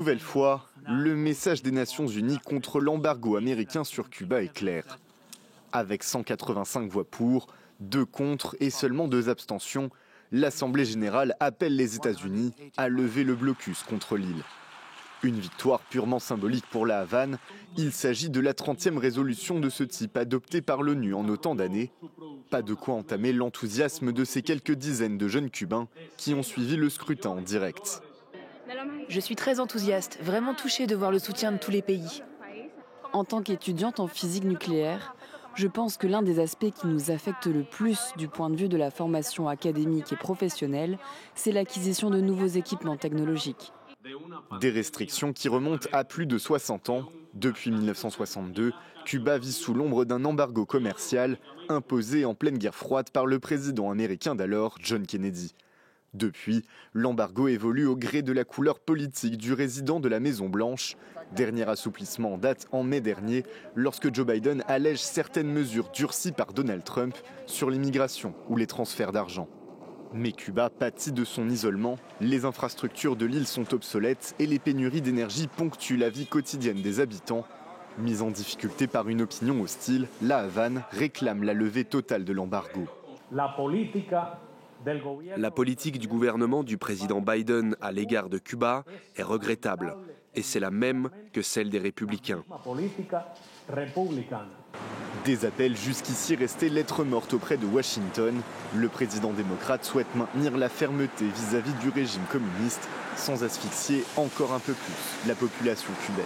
Nouvelle fois, le message des Nations Unies contre l'embargo américain sur Cuba est clair. Avec 185 voix pour, 2 contre et seulement 2 abstentions, l'Assemblée générale appelle les États-Unis à lever le blocus contre l'île. Une victoire purement symbolique pour la Havane, il s'agit de la 30e résolution de ce type adoptée par l'ONU en autant d'années. Pas de quoi entamer l'enthousiasme de ces quelques dizaines de jeunes Cubains qui ont suivi le scrutin en direct. Je suis très enthousiaste, vraiment touchée de voir le soutien de tous les pays. En tant qu'étudiante en physique nucléaire, je pense que l'un des aspects qui nous affecte le plus du point de vue de la formation académique et professionnelle, c'est l'acquisition de nouveaux équipements technologiques. Des restrictions qui remontent à plus de 60 ans. Depuis 1962, Cuba vit sous l'ombre d'un embargo commercial imposé en pleine guerre froide par le président américain d'alors, John Kennedy. Depuis, l'embargo évolue au gré de la couleur politique du résident de la Maison-Blanche. Dernier assouplissement en date en mai dernier, lorsque Joe Biden allège certaines mesures durcies par Donald Trump sur l'immigration ou les transferts d'argent. Mais Cuba pâtit de son isolement, les infrastructures de l'île sont obsolètes et les pénuries d'énergie ponctuent la vie quotidienne des habitants. Mise en difficulté par une opinion hostile, la Havane réclame la levée totale de l'embargo. La politique du gouvernement du président Biden à l'égard de Cuba est regrettable, et c'est la même que celle des républicains. Des appels jusqu'ici restés lettre morte auprès de Washington. Le président démocrate souhaite maintenir la fermeté vis-à-vis du régime communiste sans asphyxier encore un peu plus la population cubaine.